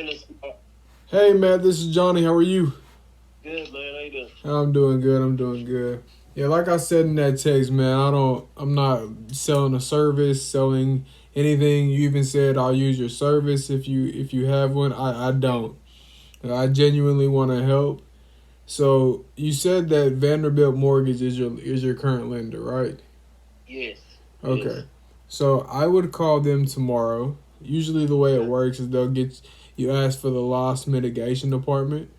man? Hey, Matt, this is Johnny. How are you? Good, man. How you doing? I'm doing good. I'm doing good. Yeah, like I said in that text, man, I'm not selling a service, selling anything. You even said I'll use your service if you have one. I don't. I genuinely want to help. So you said that Vanderbilt Mortgage is your current lender, right? Yes, it is. Okay. So I would call them tomorrow. Usually the way it Uh, works is they'll get you ask for the loss mitigation department,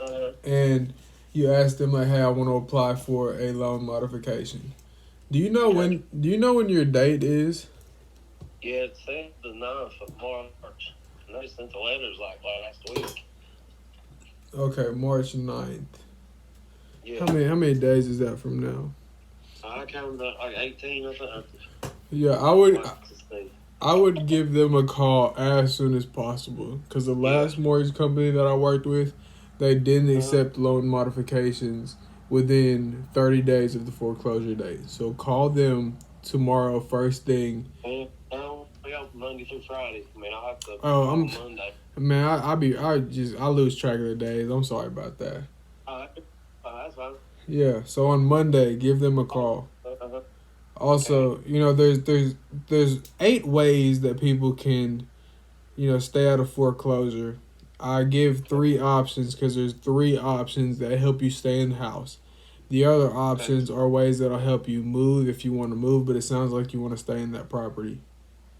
uh, and you ask them like, "Hey, I want to apply for a loan modification." okay. Do you know when your date is? Yeah, it says the 9th of March. And they sent the letters like last week. Okay, March 9th. Yeah. How many days is that from now? I counted up like 18 or something. Yeah, I would give them a call as soon as possible because the Yeah. last mortgage company that I worked with, they didn't Uh, accept loan modifications within 30 days of the foreclosure date. So call them tomorrow first thing. and we open Monday through Friday. I mean, I'll have to Oh, call Monday. man, I lose track of the days. I'm sorry about that. Uh, that's fine. Yeah, so on Monday, give them a Oh, call. okay. Also, there's 8 ways that people can stay out of foreclosure. I give 3 options because there's 3 options that help you stay in the house. The other Okay. options are ways that'll help you move if you want to move, but it sounds like you want to stay in that property.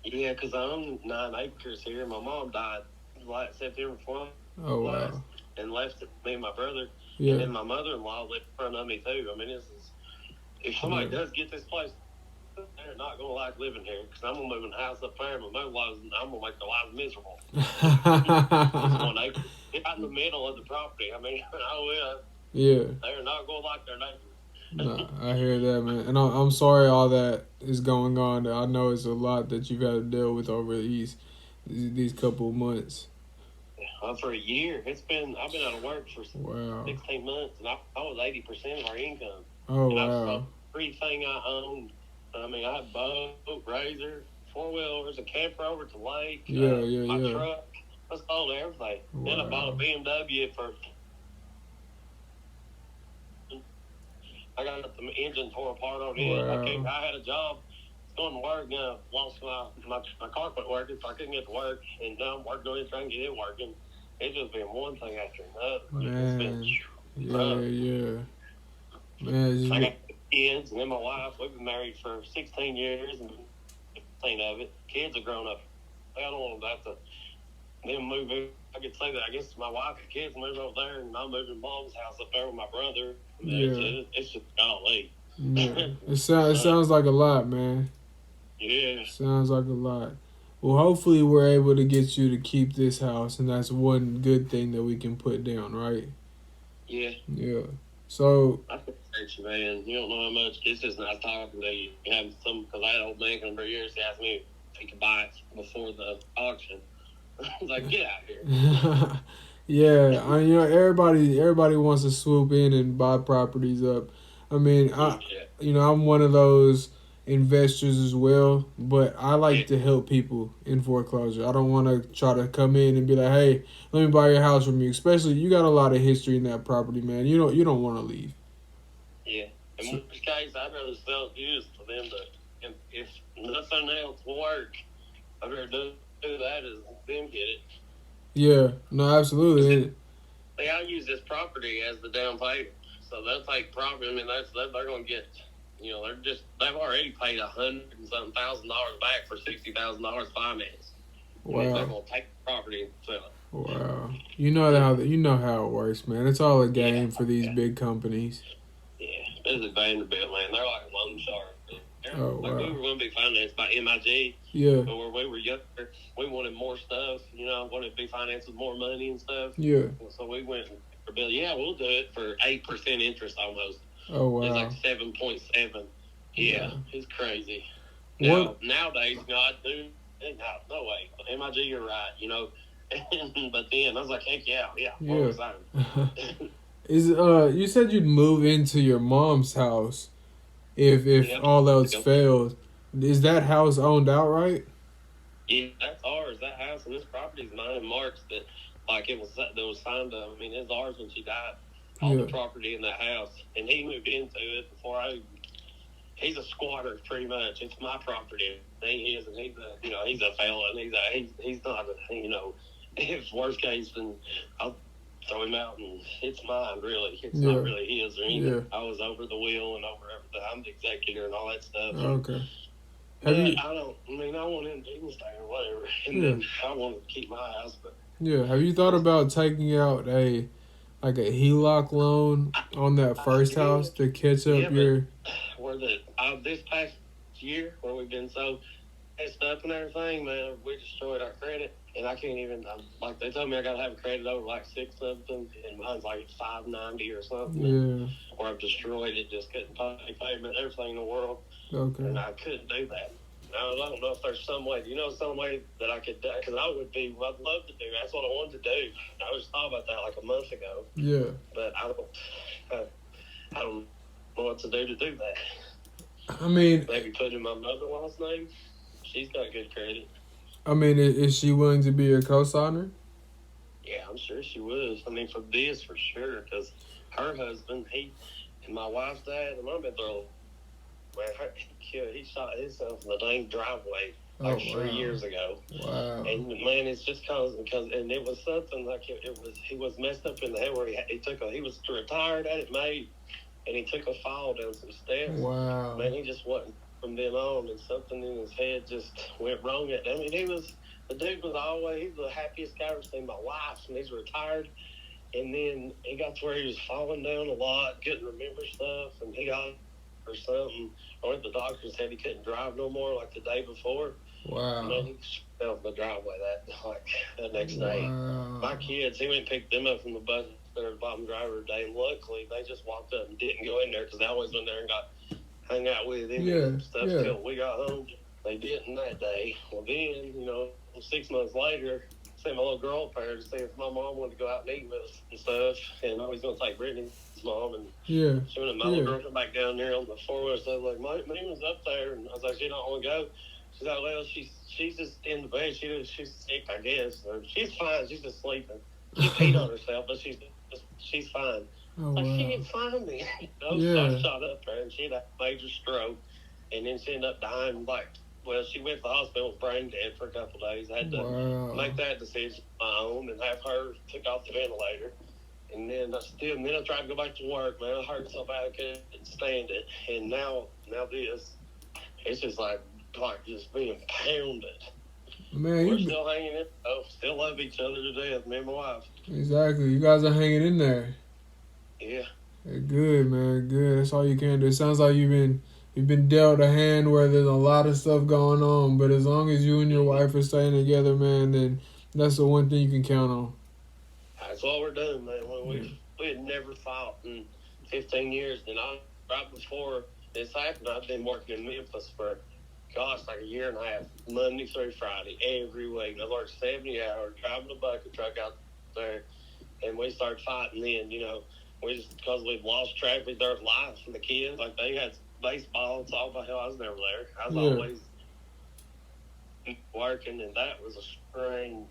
Yeah, because I own 9 acres here. My mom died like September 4th Oh last wow. and left it to me and my brother. And Yeah. then my mother-in-law lived in front of me, too. I mean, if somebody Yeah. does get this place, they're not going to like living here because I'm going to move in the house up there. And my mother-in-law, I'm going to make their lives miserable. It's 1 acre. It's out in the middle of the property. I mean, Yeah. they're not going to like their neighbors. Nah, I hear that, man, and I'm sorry all that is going on. I know it's a lot that you've had to deal with over these couple of months. For a year, I've been out of work for Wow. 16 months, and I was 80% of our income. Oh And I've sold wow. everything I owned. I mean, I had boat, razor, 4-wheelers, a camper over at the lake, Yeah, my yeah, yeah. truck. I sold everything. Then I bought a Wow. BMW for. I got the engine tore apart on it. Wow. I had a job. Going to work now. Lost my car quit working, so I couldn't get to work. And now I'm working on it, trying to get it working. It's just been one thing after another. It's been Man. Yeah, rough. yeah. Man, it's just I got kids, and then my wife. We've been married for 16 years, and 15 of it. Kids are grown up. I don't want them to have to them move in. I could say that. I guess my wife and kids move over there, and I'm moving to mom's house up there with my brother. yeah. It's just golly. Yeah. It sounds like a lot, man. Yeah. Sounds like a lot. Well, hopefully we're able to get you to keep this house, and that's one good thing that we can put down, right? Yeah. Yeah. So, I appreciate you, man. You don't know how much. It's just nice talking to you. Having some, because I had an old man come for years. He asked me if he could buy it before the auction. I was like, get out here. yeah, everybody wants to swoop in and buy properties up. I mean, Yeah. I'm one of those investors as well, but I like to help people in foreclosure. I don't want to try to come in and be like, "Hey, let me buy your house from you." Especially you got a lot of history in that property, man. You don't want to leave. Yeah. In which case, I'd rather sell it used for them to, if nothing else will work, I'd rather do that as them get it. Yeah, no, absolutely. I use this property as the down payment. So they'll take property. I mean, they're going to get, they've already paid $100,000 and something back for $60,000 finance. Wow. And they're going to take the property and sell it. Wow. You know how it works, man. It's all a game for these big companies. Yeah, this is Vanderbilt, man. They're like a loan shark. Oh, wow. We were going to be financed by MIG. Yeah. But when we were younger, we wanted more stuff. Wanted to be financed with more money and stuff. Yeah. So we went for Bill. Yeah, we'll do it for 8% interest almost. Oh wow. It's like 7.7. Yeah, it's crazy. What? Nowadays, I do. No way. MIG, you're right. But then I was like, heck yeah. You said you'd move into your mom's house if all else failed. Is that house owned outright? Yeah, that's ours. That house and this property is mine and Mark's. That like it was that was signed up. I mean, it's ours when she died. All Yeah. the property in that house, and he moved into it before I. He's a squatter, pretty much. It's my property. He is, and he's a felon. He's not if worst case, then I'll throw him out, and it's mine. Really, it's not really his or anything. Yeah. I was over the will and over everything. I'm the executor and all that stuff. Okay. But I want him to stay or whatever, and then I want to keep my house. But have you thought about taking out a HELOC loan on that first house to catch up your? Where this past year where we've been so messed up and everything, man, we destroyed our credit, and I can't even. Like they told me, I gotta have a credit over like 600, and mine's like 590 or something. Yeah. Or I've destroyed it, just couldn't pay payment, everything in the world. Okay. And I couldn't do that. I don't know if there's some way, some way that I could do, because I'd love to do. That's what I wanted to do. I just thought about that like a month ago. Yeah. But I don't know what to do that. I mean, maybe put in my mother-in-law's name. She's got good credit. I mean, is she willing to be a co-signer? Yeah, I'm sure she would. I mean, for this, for sure, because her husband, and my wife's dad, and I've been through. Man, he shot himself in the dang driveway 3 years ago. Wow. And man, it's just because it was something like he was messed up in the head where he was retired at it made, and he took a fall down some steps. Wow. Man, he just wasn't from then on, and something in his head just went wrong. The dude was always the happiest guy I've ever seen in my life, and he's retired. And then he got to where he was falling down a lot, couldn't remember stuff, and he got or something, or the doctor said he couldn't drive no more like the day before. Wow. And then he fell in the driveway that next day. My kids, he went and picked them up from the bus, their bottom driver today, and luckily they just walked up and didn't go in there because they always went there and hung out with him and stuff till we got home. They didn't that day. Well, then, 6 months later, sent my little girl up there to see if my mom wanted to go out and eat with us and stuff, and I was going to take Brittany's mom, and she went my little girl come back down there on the four-wheeler, so like, my was up there, and I was like, she don't want to go. She's like, well, she's just in the bed, she's sick, I guess, or she's fine, she's just sleeping. She peed on herself, but she's fine. Oh, like, wow. she didn't find me. So I shot up there, and she had a major stroke, and then she ended up dying, she went to the hospital with brain dead for a couple of days. I had to make that decision on my own and have her took off the ventilator. And then I tried to go back to work, man. I hurt so bad I couldn't stand it. And now this, it's just like just being pounded. Man, we're still hanging in. Still love each other to death, me and my wife. Exactly. You guys are hanging in there. Yeah. Good, man. Good. That's all you can do. It sounds like you've been dealt a hand where there's a lot of stuff going on, but as long as you and your wife are staying together, man, then that's the one thing you can count on. That's what we're doing, man. We had never fought in 15 years. And right before this happened, I've been working in Memphis for, like a year and a half, Monday through Friday, every week. I worked 70 hours, driving a bucket truck out there, and we started fighting then, we just, because we've lost track of their life and the kids, like they had baseball, softball. Hell, I was never there. I was always working, and that was a strain.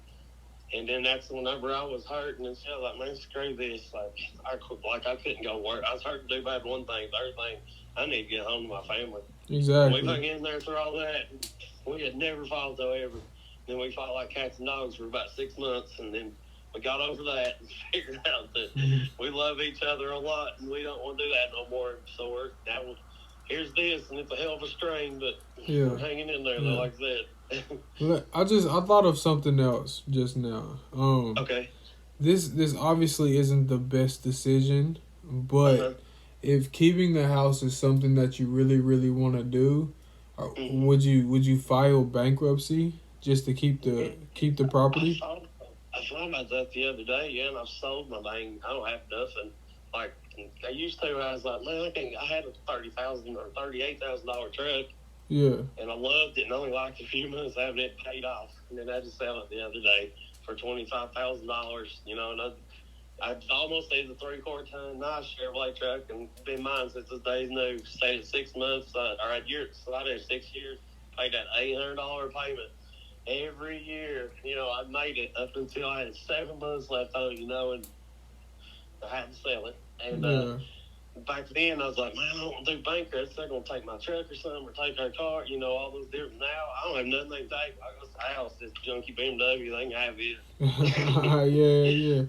And then that's whenever I was hurting and stuff, like, man, screw this. I couldn't go work. I was hurting too bad one thing. Third thing, I need to get home to my family. Exactly. We hung in there through all that. We had never fought though ever. Then we fought like cats and dogs for about 6 months, and then we got over that and figured out that we love each other a lot, and we don't want to do that no more. So here's this, and it's a hell of a strain, but we're hanging in there, though, like I said. I thought of something else just now. Okay. This obviously isn't the best decision, but if keeping the house is something that you really, really want to do, would you file bankruptcy just to keep the property? I thought about that the other day, and I've sold my thing. I don't have nothing. Like I used to, I was like, man, I had a $30,000 or $38,000 truck. Yeah. And I loved it, and only like a few months having it paid off. And then I just sell it the other day for $25,000. And I almost did the 3/4 ton nice Chevrolet truck, and been mine since the day's new. Stayed at 6 months, or a year. So I did 6 years. Paid that $800 payment. every year. I made it up until I had 7 months left on it, and I had to sell it. And Yeah. Back then, I was like, man, I don't want to do bankruptcy. They're going to take my truck or something, or take our car, all those different. Now, I don't have nothing they take. I go to the house, this junky BMW, they can have it. Yeah.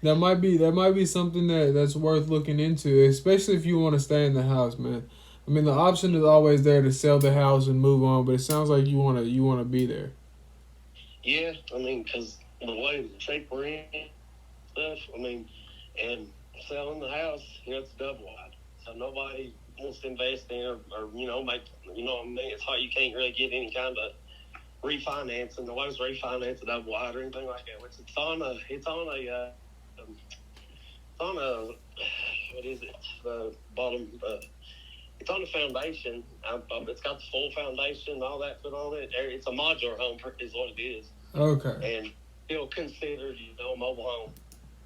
That might be something that's worth looking into, especially if you want to stay in the house, man. I mean, the option is always there to sell the house and move on, but it sounds like you wanna be there. Yeah, because the way the shape we're in, stuff, and selling the house, it's double wide. So nobody wants to invest in or make, it's hard. You can't really get any kind of refinance, and nobody's refinancing double wide or anything like that. Which it's on a what is it? The bottom. It's on a foundation. It's got the full foundation, all that put on it. It's a modular home, is what it is. Okay. And still considered, a mobile home.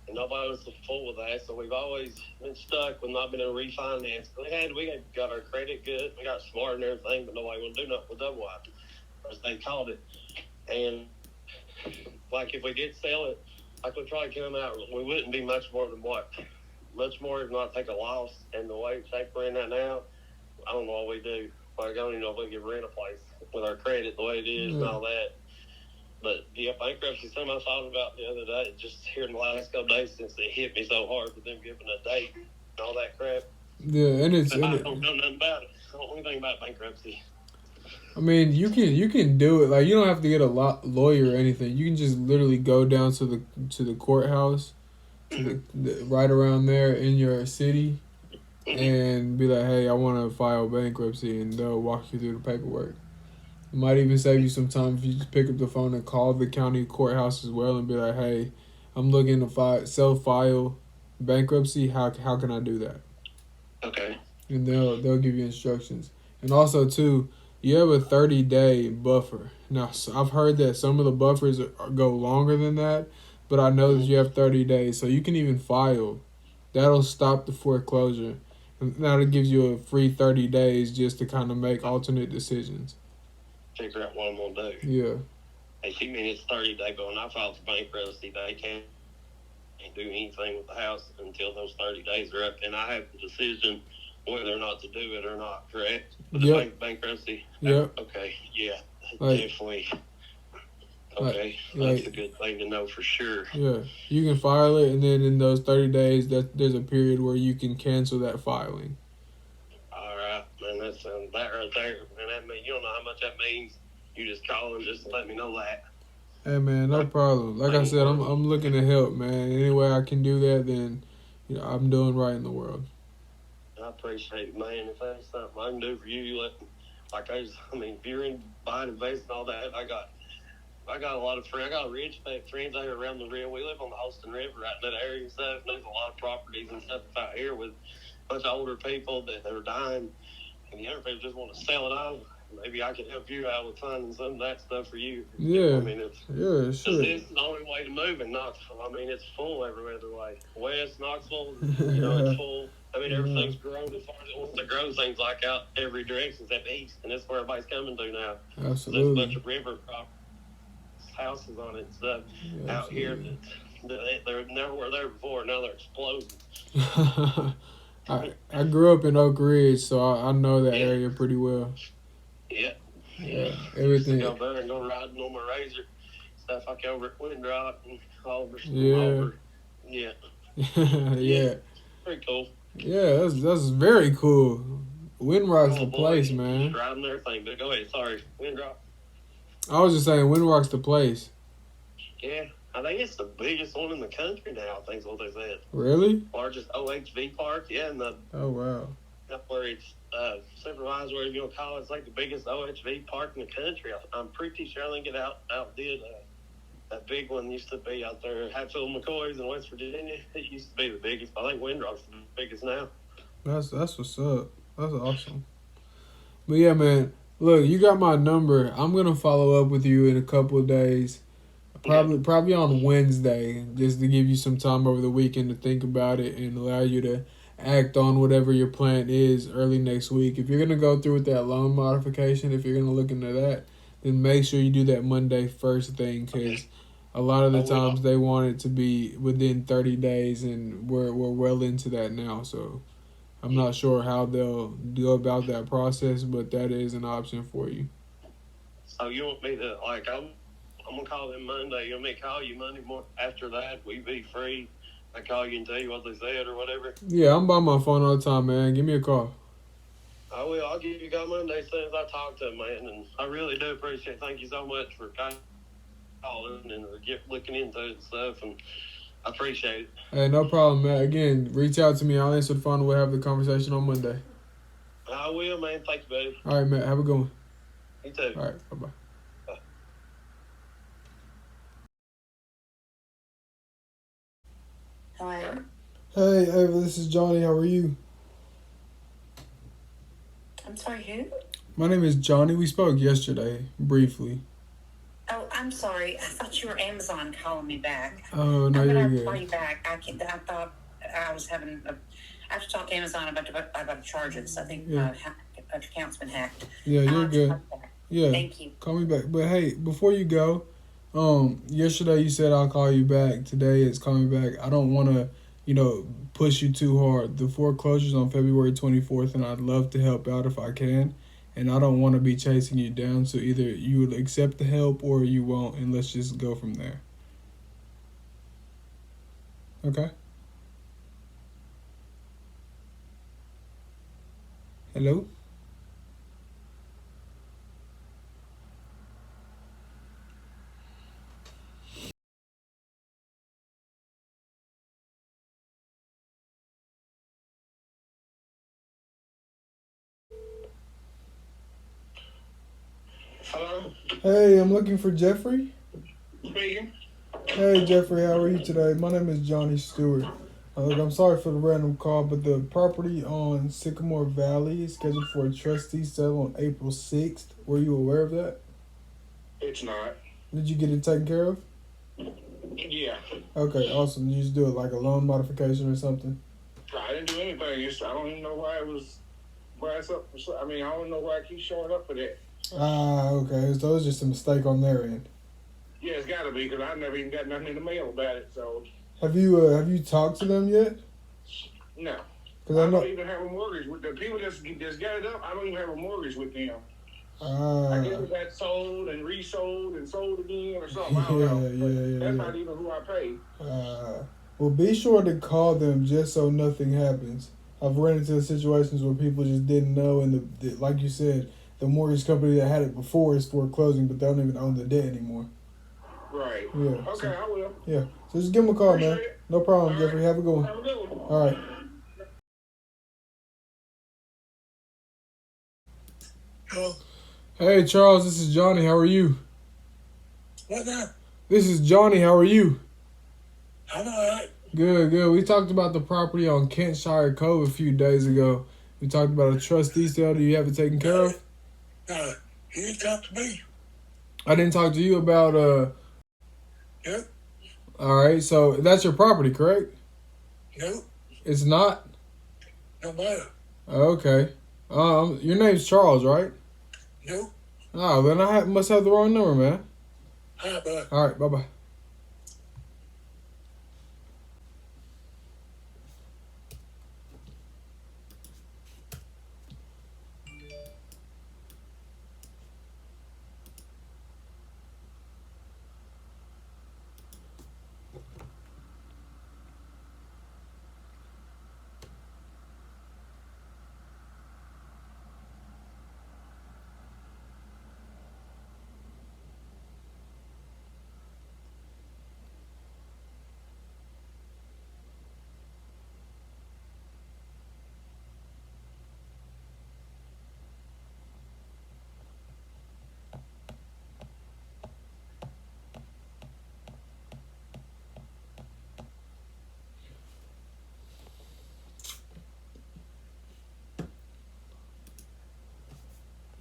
And nobody was full with that, so we've always been stuck with not being able to refinance. We got our credit good, we got smart and everything, but nobody would do nothing with double wide, as they called it. And like if we did sell it, like we probably come out, we wouldn't be much more if not take a loss. And the way we're in that now, I don't know what we do. Like, I don't even know if we can rent a place with our credit the way it is and all that. But yeah, bankruptcy is something I thought about the other day, just here in the last couple of days since it hit me so hard with them giving a date and all that crap. Yeah, and I don't know nothing about it. I don't know anything about bankruptcy. I mean, you can do it. Like, you don't have to get a lawyer or anything. You can just literally go down to the courthouse, right around there in your city, and be like, hey, I want to file bankruptcy, and they'll walk you through the paperwork. It might even save you some time if you just pick up the phone and call the county courthouse as well and be like, hey, I'm looking to file bankruptcy. How can I do that? Okay. And they'll give you instructions. And also, too, you have a 30-day buffer. Now, I've heard that some of the buffers go longer than that, but I know that you have 30 days, so you can even file. That'll stop the foreclosure. And that'll give you a free 30 days just to kind of make alternate decisions. Figure out what I'm going to do. Yeah. Hey, she mean it's 30 day, but when I filed for bankruptcy, they can't do anything with the house until those 30 days are up. And I have the decision whether or not to do it or not, correct? With the bankruptcy? Yep. Okay, yeah, Like, definitely. Okay, that's a good thing to know for sure. Yeah, you can file it, and then in those 30 days, there's a period where you can cancel that filing. All right, man, that right there. And that means, you don't know how much that means. You just call and just let me know that. Hey, man, no problem. Like I said, I'm looking to help, man. Any way I can do that, then I'm doing right in the world. I appreciate it, man. If there's something I can do for you, if you're in buying and investing all that, I got a lot of friends. I got rich friends out here around the river. We live on the Holston River, right in that area and stuff. And there's a lot of properties and stuff out here with a bunch of older people that are dying, and the other people just want to sell it off. Maybe I could help you out with finding some of that stuff for you. Yeah. Sure. This is the only way to move in Knoxville. It's full every other way. West Knoxville, it's full. Everything's grown as far as it wants to grow. Things like out every direction except east, and that's where everybody's coming to now. Absolutely. There's a bunch of river houses on it and stuff out here that they never were there before. Now they're exploding. I grew up in Oak Ridge, so I know that area pretty well. Yeah. Everything. Go there and go riding on my Razor, stuff like over at Windrock and over. Yeah. Yeah. Pretty cool. Yeah, that's very cool. Windrock's the place, man. Driving and everything, but go ahead. Sorry, Windrock. I was just saying, Windrock's the place. Yeah, I think it's the biggest one in the country now. I think is what they said. Really? Largest OHV park, Oh wow. Up where it's supervised, where you call it, it's like the biggest OHV park in the country. I'm pretty sure I think it outdid that big one used to be out there, Hatfield McCoy's in West Virginia. It used to be the biggest. I think Windrock's the biggest now. That's what's up. That's awesome. But yeah, man. Look, you got my number. I'm gonna follow up with you in a couple of days. Probably on Wednesday, just to give you some time over the weekend to think about it and allow you to act on whatever your plan is early next week. If you're going to go through with that loan modification, if you're going to look into that, then make sure you do that Monday first thing, because a lot of the times they want it to be within 30 days, and we're well into that now. So I'm not sure how they'll go about that process, but that is an option for you. So you want me to, like, I'm going to call them Monday. You want me to call you Monday morning? After that, will you be free? I call you and tell you what they said or whatever? Yeah, I'm by my phone all the time, man. Give me a call. I will. I'll give you a call Monday as soon as I talk to them, man. And I really do appreciate it. Thank you so much for calling and looking into it and stuff. And I appreciate it. Hey, no problem, man. Again, reach out to me. I'll answer the phone and we'll have the conversation on Monday. I will, man. Thank you, buddy. All right, man. Have a good one. You too. All right. Bye-bye. Hello? Hey, Ava, this is Johnny. How are you? I'm sorry, who? My name is Johnny. We spoke yesterday, briefly. Oh, I'm sorry. I thought you were Amazon calling me back. Oh, no, I'm you're going to good. call you back. I thought I was having I have to talk to Amazon about charges. I think my account's been hacked. Yeah, you're good. Yeah. Thank you. Call me back. But hey, before you go, yesterday you said I'll call you back. Today it's call me back. I don't want to, push you too hard. The foreclosure's on February 24th, and I'd love to help out if I can. And I don't want to be chasing you down, so either you would accept the help or you won't, and let's just go from there. Okay? Hello? Hello? Hey, I'm looking for Jeffrey. Speaking. Hey, Jeffrey, how are you today? My name is Johnny Stewart. Look, I'm sorry for the random call, but the property on Sycamore Valley is scheduled for a trustee sale on April 6th. Were you aware of that? It's not. Did you get it taken care of? Yeah. Okay, awesome. Did you just do it like a loan modification or something? I didn't do anything. I don't even know why it's up. I don't know why it keeps showing up for that. Ah, okay. So it was just a mistake on their end. Yeah, it's got to be, because I never even got nothing in the mail about it. So Have you talked to them yet? no, Because I know. don't even have a mortgage with the people just got it up. I don't even have a mortgage with them. I Ah, guess it got sold and resold and sold again or something. I yeah, don't know. yeah. That's not even who I paid. Well, be sure to call them just so nothing happens. I've run into situations where people just didn't know, and like you said, the mortgage company that had it before is foreclosing, but they don't even own the debt anymore. Right. Yeah. Okay, So, I will. yeah. So just give them a call, Appreciate man. it. No problem, All Jeffrey. right. Have a good one. Have a good one. All right. Hello. Hey, Charles. This is Johnny. How are you? What now? This is Johnny. How are you? I'm all right. Good, good. We talked about the property on Kentshire Cove a few days ago. We talked about a trustee sale. Do you have it taken care of? No, you didn't talk to me. I didn't talk to you about. Nope. All right. So that's your property, correct? Nope. It's not. No matter. Okay. Your name's Charles, right? Nope. Oh, then I must have the wrong number, man. All right, bud. All right. Bye bye.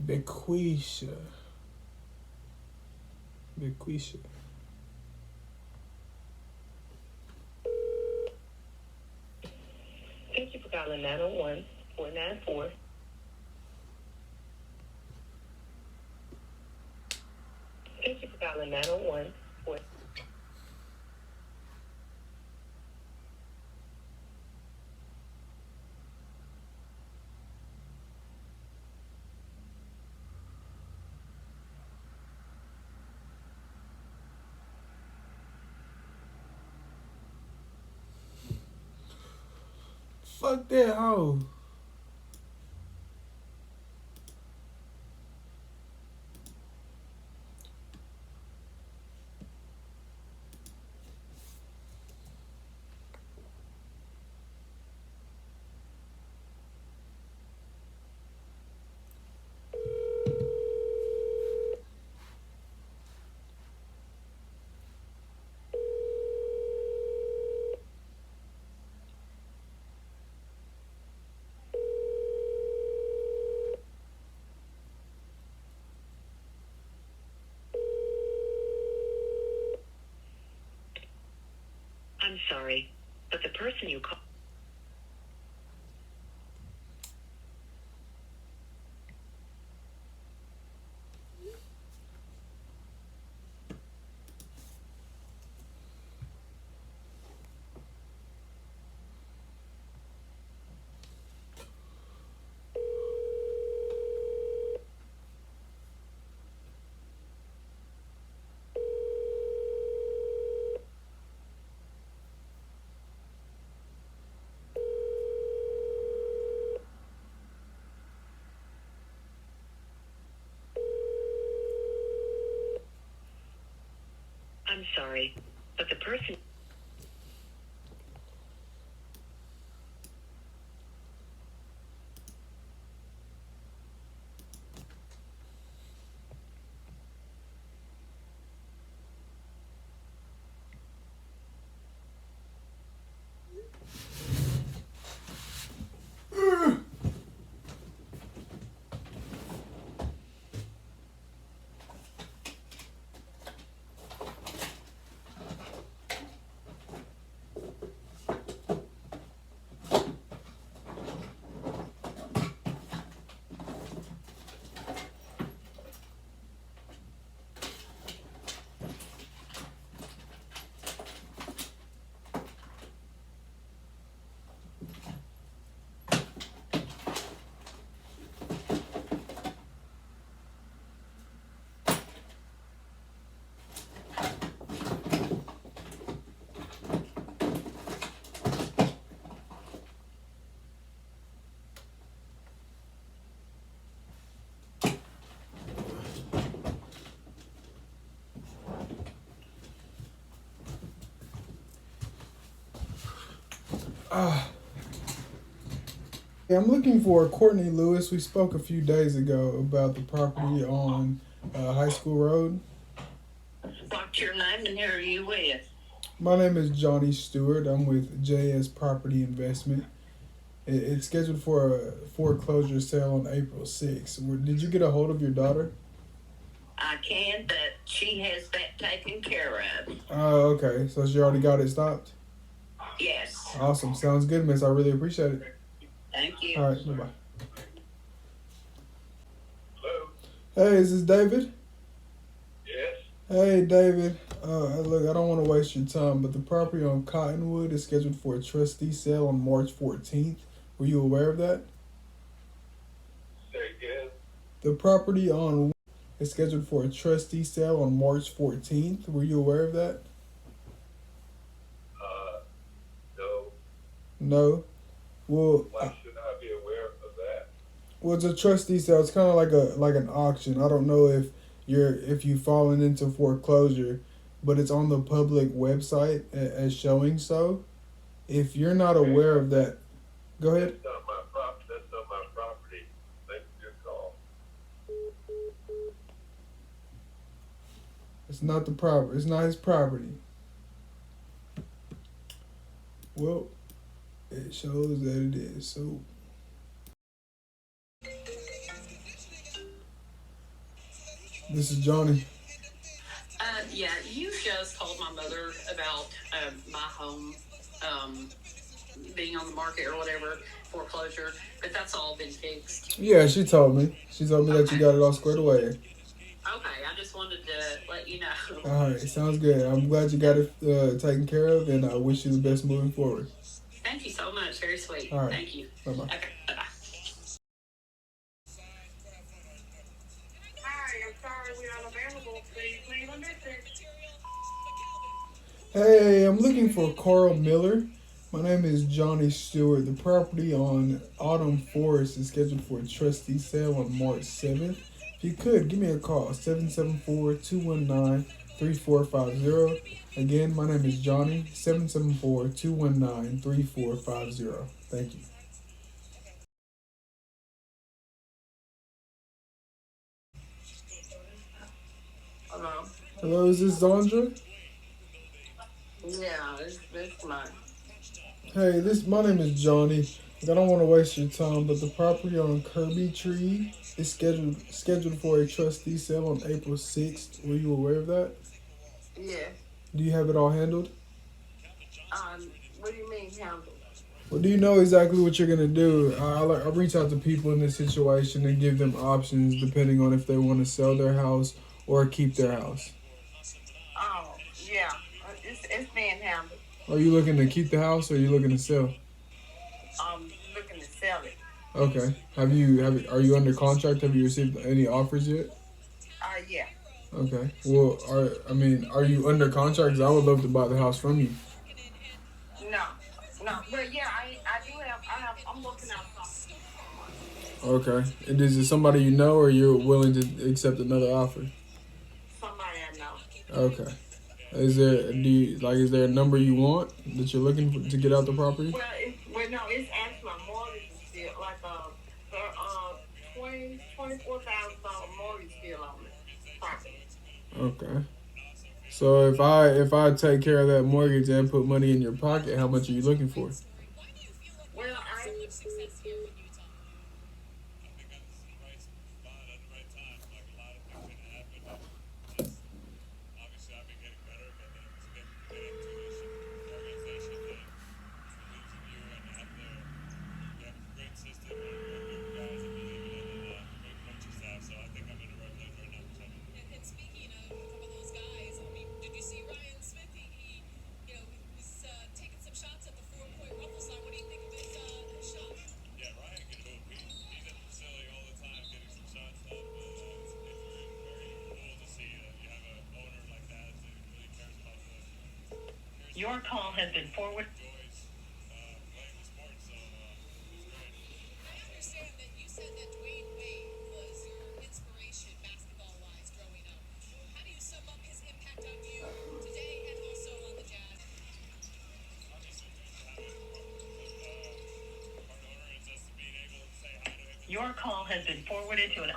Bequisha. Thank you for calling 901-494. calling 901. Fuck that hoe. I'm sorry, but the person you call. I'm sorry, but the person. Yeah, I'm looking for Courtney Lewis. We spoke a few days ago about the property on High School Road. What's your name and who are you with? My name is Johnny Stewart. I'm with JS Property Investment. It's scheduled for a foreclosure sale on April 6th. Did you get a hold of your daughter? I can, but she has that taken care of. Oh, okay. So she already got it stopped? Yes. Awesome. Sounds good, miss. I really appreciate it. Thank you. All right. Bye-bye. Hello? Hey, is this David? Yes? Hey, David. Look, I don't want to waste your time, but the property on Cottonwood is scheduled for a trustee sale on March 14th. Were you aware of that? Say again? The property on is scheduled for a trustee sale on March 14th. Were you aware of that? No. No. Well, Why should I be aware of that? well, it's a trustee sale. It's kind of like an auction. I don't know if you've fallen into foreclosure, but it's on the public website as showing so. If you're not aware of that, go ahead. That's not my property. That's not my property. Thanks for your call. It's not the property. It's not his property. Well, it shows that it is. So, this is Johnny. Yeah, you just told my mother about my home being on the market or whatever, foreclosure, but that's all been fixed. Yeah, she told me. She told me that you got it all squared away. Okay, I just wanted to let you know. All right, sounds good. I'm glad you got it taken care of, and I wish you the best moving forward. Thank you so much. Very sweet. All right. Thank you. Bye bye. Okay, bye bye. Hi, I'm sorry we're unavailable. Please leave a message. Hey, I'm looking for Carl Miller. My name is Johnny Stewart. The property on Autumn Forest is scheduled for a trustee sale on March 7th. If you could, give me a call, 774-219-3450. Again, my name is Johnny, 774-219-3450. Thank you. Hello. Hello, is this Zandra? Yeah, it's mine. Hey, my name is Johnny. I don't want to waste your time, but the property on Kirby Tree is scheduled for a trustee sale on April 6th. Were you aware of that? Yeah. Do you have it all handled? What do you mean handle? Well, do you know exactly what you're gonna do? I reach out to people in this situation and give them options depending on if they want to sell their house or keep their house. Oh, yeah. It's being handled. Are you looking to keep the house or are you looking to sell? Looking to sell it. Okay. Are you under contract? Have you received any offers yet? Yeah. Okay. Well, are you under contract? 'Cause I would love to buy the house from you. No. No. But yeah, I'm working out something. Okay. And is it somebody you know, or you're willing to accept another offer? Somebody I know. Okay. Is there a number you want that you're looking for, to get out the property? No, it's actually a mortgage is still like $24,000 mortgage still on the property. Okay. So if I take care of that mortgage and put money in your pocket, how much are you looking for? Well, Your call has been forwarded. Your call has been forwarded to an